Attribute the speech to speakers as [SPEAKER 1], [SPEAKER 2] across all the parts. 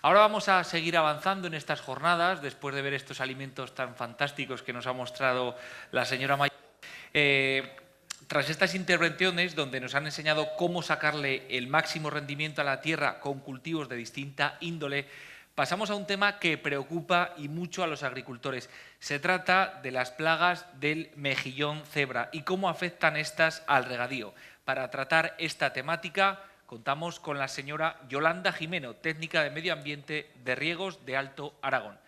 [SPEAKER 1] Ahora vamos a seguir avanzando en estas jornadas, después de ver estos alimentos tan fantásticos que nos ha mostrado la señora May. Tras estas intervenciones, donde nos han enseñado cómo sacarle el máximo rendimiento a la tierra con cultivos de distinta índole, pasamos a un tema que preocupa y mucho a los agricultores. Se trata de las plagas del mejillón cebra y cómo afectan estas al regadío. Para tratar esta temática, contamos con la señora Yolanda Jimeno, técnica de Medio Ambiente de Riegos de Alto Aragón.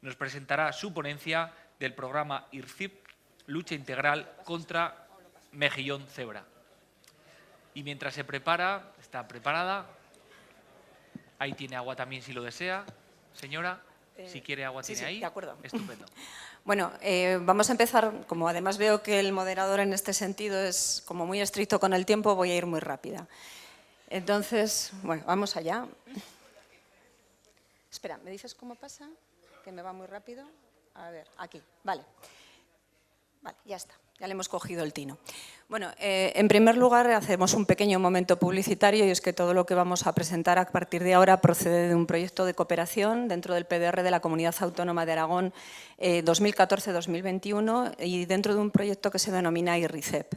[SPEAKER 1] Nos presentará su ponencia del programa IRCIP, Lucha Integral contra Mejillón Cebra. Y mientras se prepara, está preparada, ahí tiene agua también si lo desea. Señora, si quiere agua tiene ahí.
[SPEAKER 2] De acuerdo.
[SPEAKER 1] Estupendo.
[SPEAKER 2] Bueno, vamos a empezar, como además veo que el moderador en este sentido es como muy estricto con el tiempo, voy a ir muy rápida. Entonces, bueno, vamos allá. Espera, ¿me dices cómo pasa? Que me va muy rápido. A ver, aquí, vale. Vale, ya está. Ya le hemos cogido el tino. Bueno, en primer lugar hacemos un pequeño momento publicitario y es que todo lo que vamos a presentar a partir de ahora procede de un proyecto de cooperación dentro del PDR de la Comunidad Autónoma de Aragón 2014-2021 y dentro de un proyecto que se denomina IRICEP.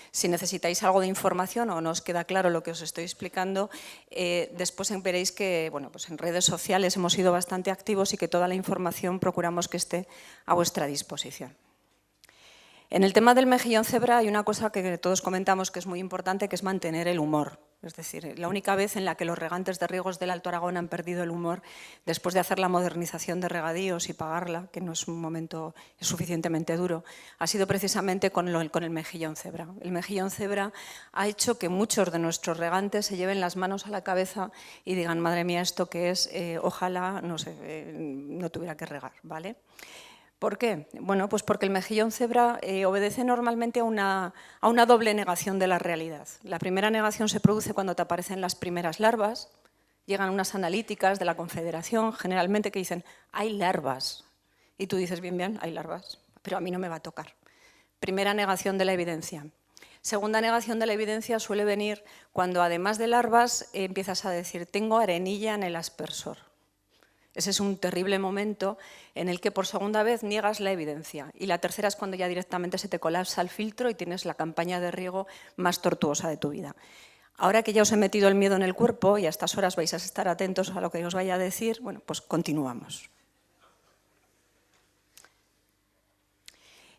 [SPEAKER 2] Si necesitáis algo de información o no os queda claro lo que os estoy explicando, después veréis que bueno, pues en redes sociales hemos sido bastante activos y que toda la información procuramos que esté a vuestra disposición. En el tema del mejillón cebra hay una cosa que todos comentamos que es muy importante, que es mantener el humor. Es decir, la única vez en la que los regantes de riegos del Alto Aragón han perdido el humor después de hacer la modernización de regadíos y pagarla, que no es un momento suficientemente duro, ha sido precisamente con el mejillón cebra. El mejillón cebra ha hecho que muchos de nuestros regantes se lleven las manos a la cabeza y digan, madre mía, ¿esto qué es? Ojalá no tuviera que regar, ¿vale? ¿Por qué? Bueno, pues porque el mejillón cebra obedece normalmente a una doble negación de la realidad. La primera negación se produce cuando te aparecen las primeras larvas. Llegan unas analíticas de la Confederación, generalmente, que dicen, hay larvas. Y tú dices, bien, bien, hay larvas, pero a mí no me va a tocar. Primera negación de la evidencia. Segunda negación de la evidencia suele venir cuando, además de larvas, empiezas a decir, tengo arenilla en el aspersor. Ese es un terrible momento en el que por segunda vez niegas la evidencia. Y la tercera es cuando ya directamente se te colapsa el filtro y tienes la campaña de riego más tortuosa de tu vida. Ahora que ya os he metido el miedo en el cuerpo y a estas horas vais a estar atentos a lo que os vaya a decir, bueno, pues continuamos.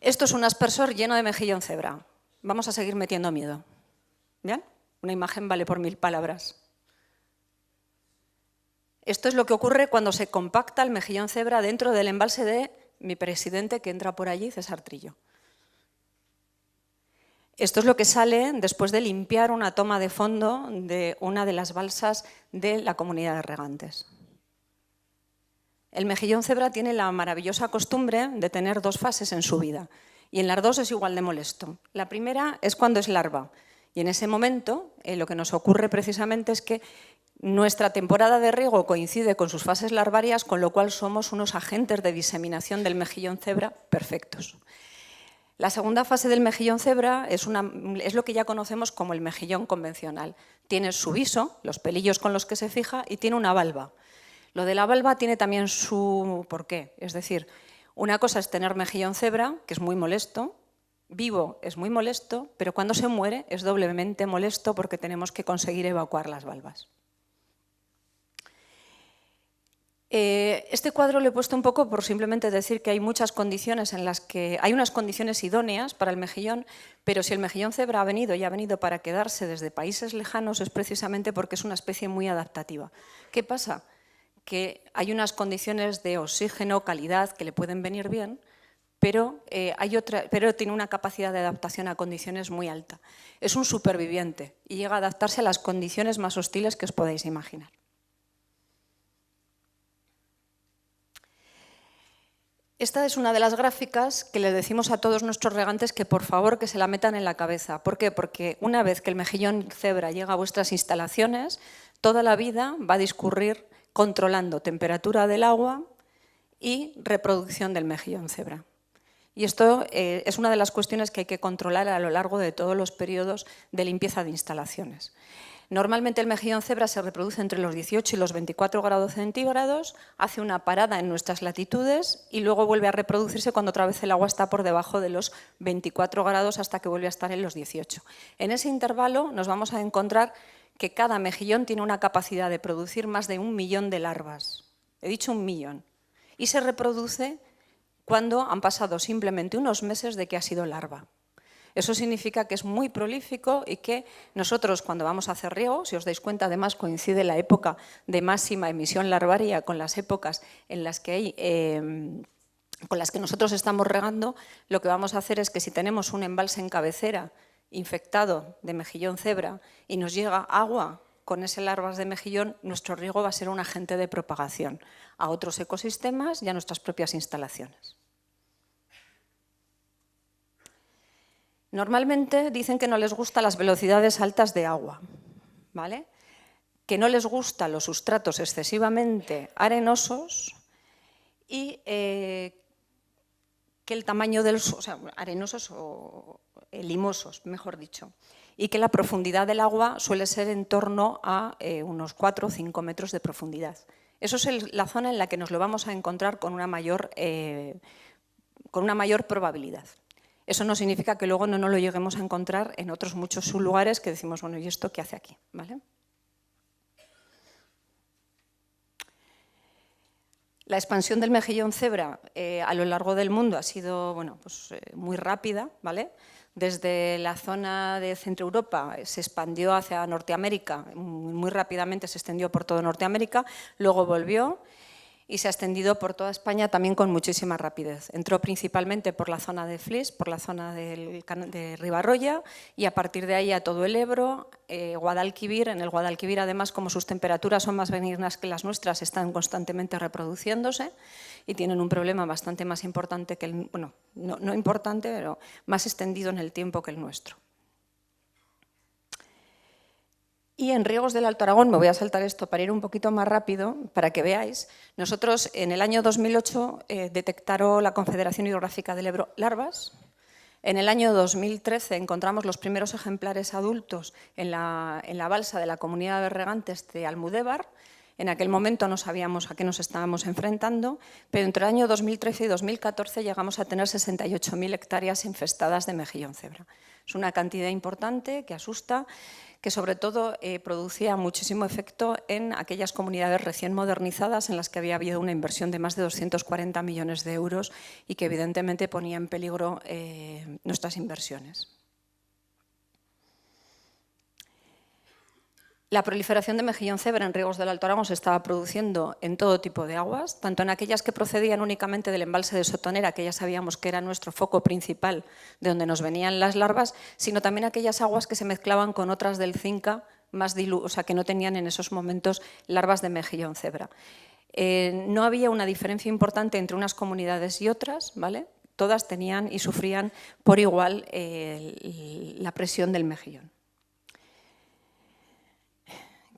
[SPEAKER 2] Esto es un aspersor lleno de mejillón cebra. Vamos a seguir metiendo miedo. ¿Bien? Una imagen vale por 1000 palabras. Esto es lo que ocurre cuando se compacta el mejillón cebra dentro del embalse de mi presidente que entra por allí, César Trillo. Esto es lo que sale después de limpiar una toma de fondo de una de las balsas de la comunidad de regantes. El mejillón cebra tiene la maravillosa costumbre de tener dos fases en su vida y en las dos es igual de molesto. La primera es cuando es larva y en ese momento lo que nos ocurre precisamente es que nuestra temporada de riego coincide con sus fases larvarias, con lo cual somos unos agentes de diseminación del mejillón cebra perfectos. La segunda fase del mejillón cebra es lo que ya conocemos como el mejillón convencional. Tiene su viso, los pelillos con los que se fija, y tiene una valva. Lo de la valva tiene también su porqué. Es decir, una cosa es tener mejillón cebra, que es muy molesto, vivo es muy molesto, pero cuando se muere es doblemente molesto porque tenemos que conseguir evacuar las valvas. Este cuadro lo he puesto un poco por simplemente decir que hay muchas condiciones en las que hay unas condiciones idóneas para el mejillón, pero si el mejillón cebra ha venido y ha venido para quedarse desde países lejanos es precisamente porque es una especie muy adaptativa. ¿Qué pasa? Que hay unas condiciones de oxígeno, calidad que le pueden venir bien, pero tiene una capacidad de adaptación a condiciones muy alta. Es un superviviente y llega a adaptarse a las condiciones más hostiles que os podáis imaginar. Esta es una de las gráficas que le decimos a todos nuestros regantes que por favor que se la metan en la cabeza. ¿Por qué? Porque una vez que el mejillón cebra llega a vuestras instalaciones, toda la vida va a discurrir controlando temperatura del agua y reproducción del mejillón cebra. Y esto es una de las cuestiones que hay que controlar a lo largo de todos los periodos de limpieza de instalaciones. Normalmente el mejillón cebra se reproduce entre los 18 y los 24 grados centígrados, hace una parada en nuestras latitudes y luego vuelve a reproducirse cuando otra vez el agua está por debajo de los 24 grados hasta que vuelve a estar en los 18. En ese intervalo nos vamos a encontrar que cada mejillón tiene una capacidad de producir más de 1 millón de larvas. He dicho 1 millón. Y se reproduce cuando han pasado simplemente unos meses de que ha sido larva. Eso significa que es muy prolífico y que nosotros cuando vamos a hacer riego, si os dais cuenta, además coincide la época de máxima emisión larvaria con las épocas en las que hay, con las que nosotros estamos regando, lo que vamos a hacer es que si tenemos un embalse en cabecera infectado de mejillón cebra y nos llega agua con ese larvas de mejillón, nuestro riego va a ser un agente de propagación a otros ecosistemas y a nuestras propias instalaciones. Normalmente dicen que no les gustan las velocidades altas de agua, ¿vale? Que no les gustan los sustratos excesivamente arenosos y que el tamaño del suelo, o sea, arenosos o limosos, mejor dicho, y que la profundidad del agua suele ser en torno a unos 4 o 5 metros de profundidad. Eso es la zona en la que nos lo vamos a encontrar con una mayor probabilidad. Eso no significa que luego no nos lo lleguemos a encontrar en otros muchos lugares que decimos, bueno, ¿y esto qué hace aquí? ¿Vale? La expansión del mejillón cebra a lo largo del mundo ha sido muy rápida, ¿vale? Desde la zona de Centro Europa se expandió hacia Norteamérica, muy rápidamente se extendió por todo Norteamérica, luego volvió y se ha extendido por toda España también con muchísima rapidez. Entró principalmente por la zona de Flix, por la zona de Ribarroya y a partir de ahí a todo el Ebro, Guadalquivir. En el Guadalquivir, además, como sus temperaturas son más benignas que las nuestras, están constantemente reproduciéndose y tienen un problema bastante más importante que el, bueno, no importante, pero más extendido en el tiempo que el nuestro. Y en riegos del Alto Aragón, me voy a saltar esto para ir un poquito más rápido, para que veáis, nosotros en el año 2008 detectaron la Confederación Hidrográfica del Ebro larvas. En el año 2013 encontramos los primeros ejemplares adultos en la balsa de la Comunidad de Regantes de Almudévar. En aquel momento no sabíamos a qué nos estábamos enfrentando, pero entre el año 2013 y 2014 llegamos a tener 68.000 hectáreas infestadas de mejillón cebra. Es una cantidad importante que asusta, que sobre todo producía muchísimo efecto en aquellas comunidades recién modernizadas en las que había habido una inversión de más de 240 millones de euros y que evidentemente ponía en peligro nuestras inversiones. La proliferación de mejillón cebra en riegos del Alto Aragón se estaba produciendo en todo tipo de aguas, tanto en aquellas que procedían únicamente del embalse de Sotonera, que ya sabíamos que era nuestro foco principal de donde nos venían las larvas, sino también aquellas aguas que se mezclaban con otras del Cinca, o sea, que no tenían en esos momentos larvas de mejillón cebra. No había una diferencia importante entre unas comunidades y otras, ¿vale? Todas tenían y sufrían por igual la presión del mejillón.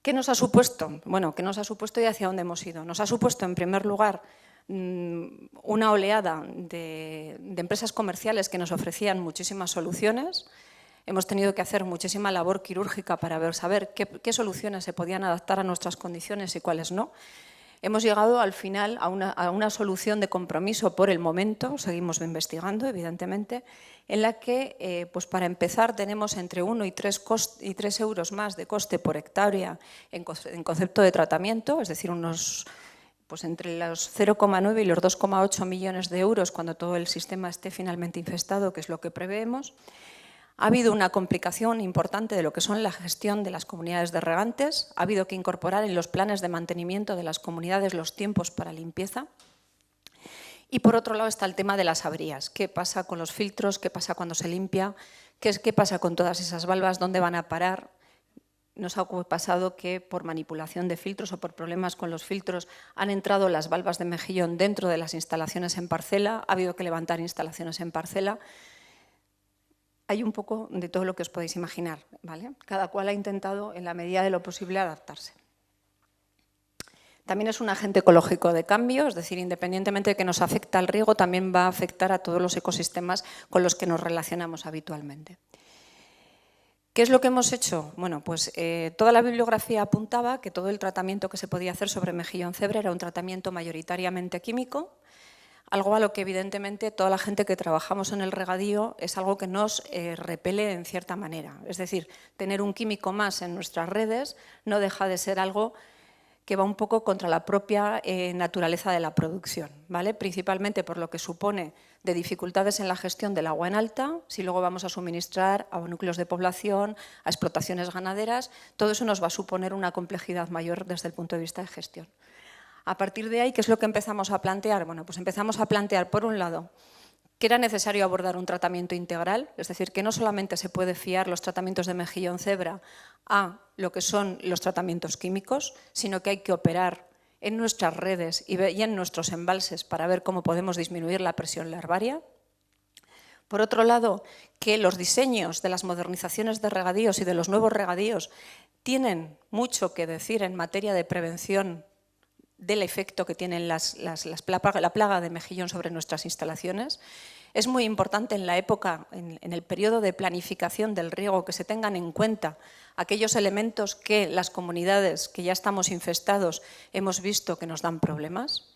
[SPEAKER 2] ¿Qué nos ha supuesto? Bueno, ¿qué nos ha supuesto y hacia dónde hemos ido? Nos ha supuesto, en primer lugar, una oleada de empresas comerciales que nos ofrecían muchísimas soluciones. Hemos tenido que hacer muchísima labor quirúrgica para saber qué soluciones se podían adaptar a nuestras condiciones y cuáles no. Hemos llegado al final a una solución de compromiso por el momento, seguimos investigando evidentemente, en la que pues para empezar tenemos entre 1 y 3 euros más de coste por hectárea en concepto de tratamiento, es decir, pues entre los 0,9 y los 2,8 millones de euros cuando todo el sistema esté finalmente infestado, que es lo que preveemos. Ha habido una complicación importante de lo que son la gestión de las comunidades de regantes. Ha habido que incorporar en los planes de mantenimiento de las comunidades los tiempos para limpieza. Y por otro lado está el tema de las averías. ¿Qué pasa con los filtros? ¿Qué pasa cuando se limpia? ¿Qué pasa con todas esas valvas? ¿Dónde van a parar? Nos ha pasado que por manipulación de filtros o por problemas con los filtros han entrado las valvas de mejillón dentro de las instalaciones en parcela. Ha habido que levantar instalaciones en parcela. Hay un poco de todo lo que os podéis imaginar, ¿vale? Cada cual ha intentado, en la medida de lo posible, adaptarse. También es un agente ecológico de cambio, es decir, independientemente de que nos afecte al riego, también va a afectar a todos los ecosistemas con los que nos relacionamos habitualmente. ¿Qué es lo que hemos hecho? Bueno, pues toda la bibliografía apuntaba que todo el tratamiento que se podía hacer sobre mejillón cebra era un tratamiento mayoritariamente químico, algo a lo que evidentemente toda la gente que trabajamos en el regadío es algo que nos repele en cierta manera. Es decir, tener un químico más en nuestras redes no deja de ser algo que va un poco contra la propia naturaleza de la producción, ¿vale? Principalmente por lo que supone de dificultades en la gestión del agua en alta, si luego vamos a suministrar a núcleos de población, a explotaciones ganaderas, todo eso nos va a suponer una complejidad mayor desde el punto de vista de gestión. A partir de ahí, ¿qué es lo que empezamos a plantear? Bueno, pues empezamos a plantear, por un lado, que era necesario abordar un tratamiento integral, es decir, que no solamente se puede fiar los tratamientos de mejillón cebra a lo que son los tratamientos químicos, sino que hay que operar en nuestras redes y en nuestros embalses para ver cómo podemos disminuir la presión larvaria. Por otro lado, que los diseños de las modernizaciones de regadíos y de los nuevos regadíos tienen mucho que decir en materia de prevención del efecto que tienen la plaga de mejillón sobre nuestras instalaciones. Es muy importante en la época, en el periodo de planificación del riego, que se tengan en cuenta aquellos elementos que las comunidades que ya estamos infestados hemos visto que nos dan problemas.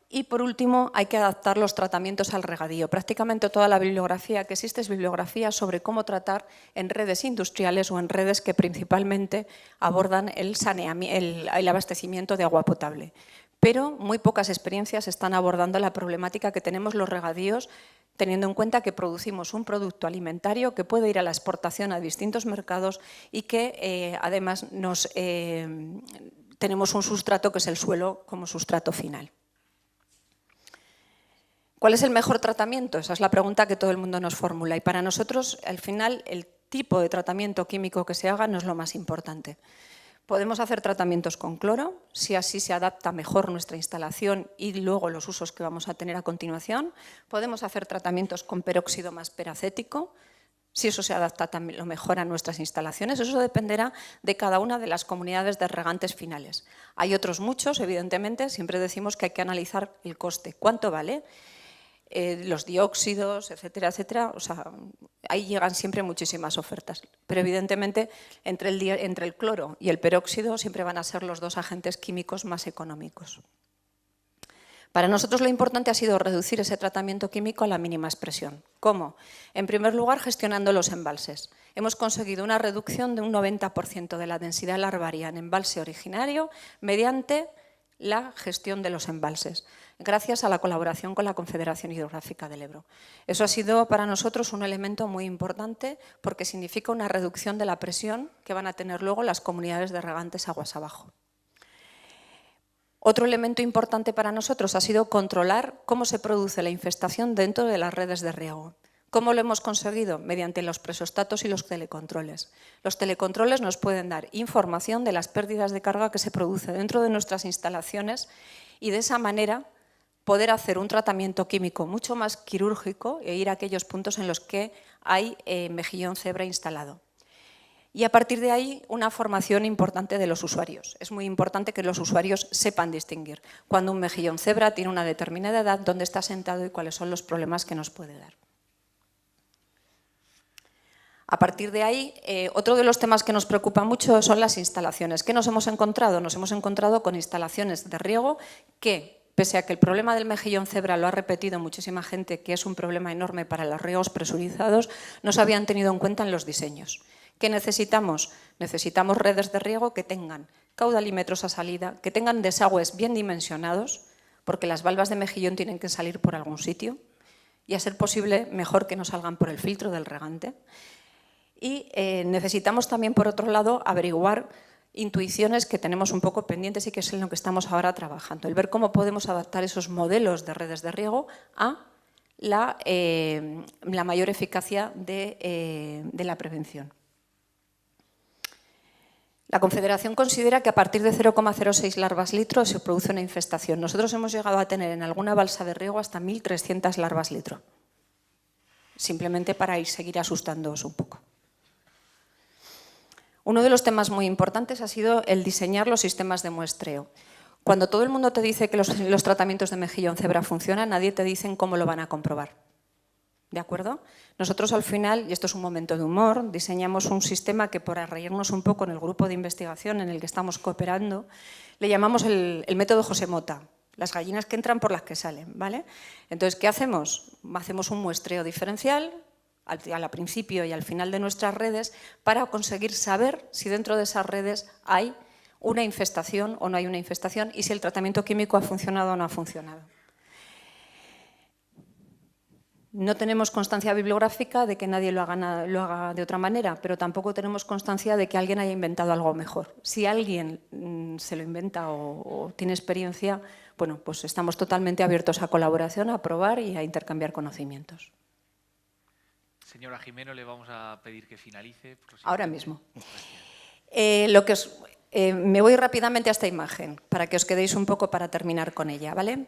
[SPEAKER 2] Y por último, hay que adaptar los tratamientos al regadío. Prácticamente toda la bibliografía que existe es bibliografía sobre cómo tratar en redes industriales o en redes que principalmente abordan el abastecimiento de agua potable. Pero muy pocas experiencias están abordando la problemática que tenemos los regadíos, teniendo en cuenta que producimos un producto alimentario que puede ir a la exportación a distintos mercados y que además tenemos un sustrato que es el suelo como sustrato final. ¿Cuál es el mejor tratamiento? Esa es la pregunta que todo el mundo nos formula. Y para nosotros, al final, el tipo de tratamiento químico que se haga no es lo más importante. Podemos hacer tratamientos con cloro, si así se adapta mejor nuestra instalación y luego los usos que vamos a tener a continuación. Podemos hacer tratamientos con peróxido más peracético, si eso se adapta también lo mejor a nuestras instalaciones. Eso dependerá de cada una de las comunidades de regantes finales. Hay otros muchos, evidentemente, siempre decimos que hay que analizar el coste. ¿Cuánto vale? Los dióxidos, etcétera, etcétera. O sea, ahí llegan siempre muchísimas ofertas. Pero evidentemente entre el cloro y el peróxido siempre van a ser los dos agentes químicos más económicos. Para nosotros lo importante ha sido reducir ese tratamiento químico a la mínima expresión. ¿Cómo? En primer lugar, gestionando los embalses. Hemos conseguido una reducción de un 90% de la densidad larvaria en embalse originario mediante la gestión de los embalses, gracias a la colaboración con la Confederación Hidrográfica del Ebro. Eso ha sido para nosotros un elemento muy importante porque significa una reducción de la presión que van a tener luego las comunidades de regantes aguas abajo. Otro elemento importante para nosotros ha sido controlar cómo se produce la infestación dentro de las redes de riego. ¿Cómo lo hemos conseguido? Mediante los presostatos y los telecontroles. Los telecontroles nos pueden dar información de las pérdidas de carga que se produce dentro de nuestras instalaciones y de esa manera poder hacer un tratamiento químico mucho más quirúrgico e ir a aquellos puntos en los que hay mejillón cebra instalado. Y a partir de ahí, una formación importante de los usuarios. Es muy importante que los usuarios sepan distinguir cuando un mejillón cebra tiene una determinada edad, dónde está sentado y cuáles son los problemas que nos puede dar. A partir de ahí, otro de los temas que nos preocupa mucho son las instalaciones. ¿Qué nos hemos encontrado? Nos hemos encontrado con instalaciones de riego que, pese a que el problema del mejillón cebra lo ha repetido muchísima gente, que es un problema enorme para los riegos presurizados, no se habían tenido en cuenta en los diseños. ¿Qué necesitamos? Necesitamos redes de riego que tengan caudalímetros a salida, que tengan desagües bien dimensionados, porque las valvas de mejillón tienen que salir por algún sitio y, a ser posible, mejor que no salgan por el filtro del regante. Y necesitamos también, por otro lado, averiguar intuiciones que tenemos un poco pendientes y que es en lo que estamos ahora trabajando. El ver cómo podemos adaptar esos modelos de redes de riego a la mayor eficacia de la prevención. La Confederación considera que a partir de 0,06 larvas litro se produce una infestación. Nosotros hemos llegado a tener en alguna balsa de riego hasta 1.300 larvas litro, simplemente para seguir asustándoos un poco. Uno de los temas muy importantes ha sido el diseñar los sistemas de muestreo. Cuando todo el mundo te dice que los tratamientos de mejillón cebra funcionan, nadie te dice cómo lo van a comprobar. ¿De acuerdo? Nosotros al final, y esto es un momento de humor, diseñamos un sistema que, por reírnos un poco en el grupo de investigación en el que estamos cooperando, le llamamos el método José Mota, las gallinas que entran por las que salen, ¿vale? Entonces, ¿qué hacemos? Hacemos un muestreo diferencial al principio y al final de nuestras redes para conseguir saber si dentro de esas redes hay una infestación o no hay una infestación y si el tratamiento químico ha funcionado o no ha funcionado. No tenemos constancia bibliográfica de que nadie lo haga de otra manera, pero tampoco tenemos constancia de que alguien haya inventado algo mejor. Si alguien se lo inventa o tiene experiencia, bueno, pues estamos totalmente abiertos a colaboración, a probar y a intercambiar conocimientos.
[SPEAKER 1] Señora Jimeno, le vamos a pedir que finalice.
[SPEAKER 2] Ahora mismo. Me voy rápidamente a esta imagen para que os quedéis un poco para terminar con ella, ¿vale?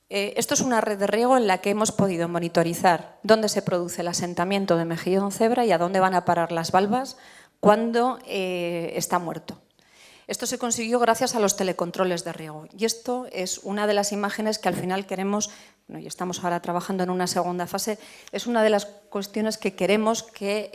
[SPEAKER 2] Esto es una red de riego en la que hemos podido monitorizar dónde se produce el asentamiento de mejillón cebra y a dónde van a parar las valvas cuando está muerto. Esto se consiguió gracias a los telecontroles de riego y esto es una de las imágenes que al final queremos, y estamos ahora trabajando en una segunda fase, es una de las cuestiones que creemos que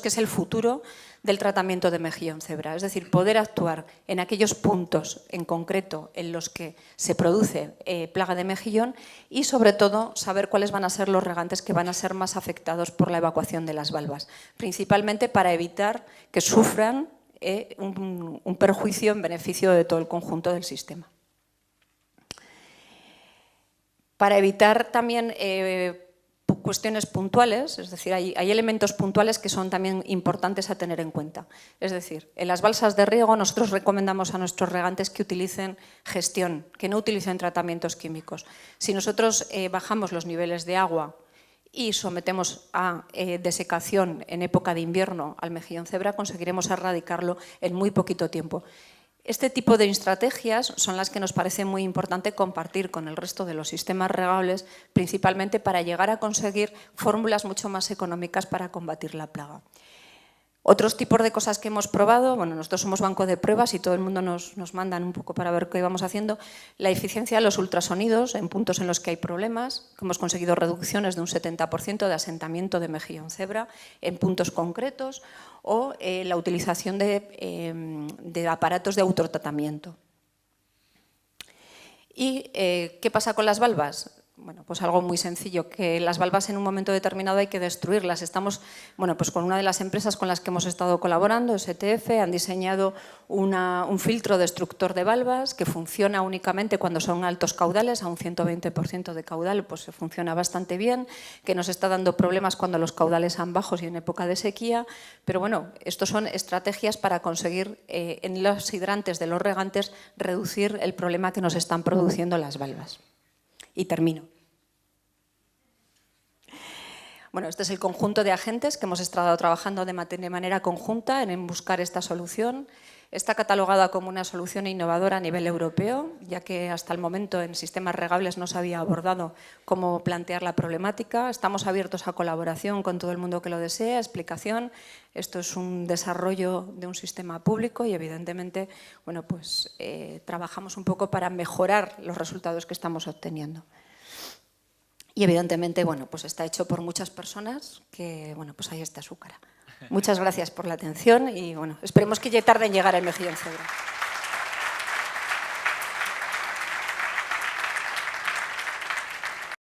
[SPEAKER 2] es el futuro del tratamiento de mejillón cebra, es decir, poder actuar en aquellos puntos en concreto en los que se produce plaga de mejillón y sobre todo saber cuáles van a ser los regantes que van a ser más afectados por la evacuación de las valvas, principalmente para evitar que sufran un perjuicio en beneficio de todo el conjunto del sistema. Para evitar también cuestiones puntuales, es decir, hay elementos puntuales que son también importantes a tener en cuenta. Es decir, en las balsas de riego nosotros recomendamos a nuestros regantes que utilicen gestión, que no utilicen tratamientos químicos. Si nosotros bajamos los niveles de agua y sometemos a desecación en época de invierno al mejillón cebra, conseguiremos erradicarlo en muy poquito tiempo. Este tipo de estrategias son las que nos parece muy importante compartir con el resto de los sistemas regables, principalmente para llegar a conseguir fórmulas mucho más económicas para combatir la plaga. Otros tipos de cosas que hemos probado, bueno, nosotros somos banco de pruebas y todo el mundo nos mandan un poco para ver qué vamos haciendo. La eficiencia de los ultrasonidos en puntos en los que hay problemas, que hemos conseguido reducciones de un 70% de asentamiento de mejillón cebra en puntos concretos, o la utilización de aparatos de autotratamiento. ¿Y qué pasa con las valvas? Bueno, pues algo muy sencillo, que las valvas en un momento determinado hay que destruirlas. Estamos, bueno, pues con una de las empresas con las que hemos estado colaborando, STF, han diseñado un filtro destructor de valvas que funciona únicamente cuando son altos caudales, a un 120% de caudal, pues funciona bastante bien, que nos está dando problemas cuando los caudales son bajos y en época de sequía, pero bueno, estos son estrategias para conseguir en los hidrantes de los regantes reducir el problema que nos están produciendo las valvas. Y termino. Bueno, este es el conjunto de agentes que hemos estado trabajando de manera conjunta en buscar esta solución. Está catalogada como una solución innovadora a nivel europeo, ya que hasta el momento en sistemas regables no se había abordado cómo plantear la problemática. Estamos abiertos a colaboración con todo el mundo que lo desee, a explicación. Esto es un desarrollo de un sistema público y evidentemente, bueno, pues, trabajamos un poco para mejorar los resultados que estamos obteniendo. Y evidentemente, bueno, pues está hecho por muchas personas que, bueno, pues ahí está su cara. Muchas gracias por la atención y bueno, esperemos que ya tarde en llegar el mejillón cebra.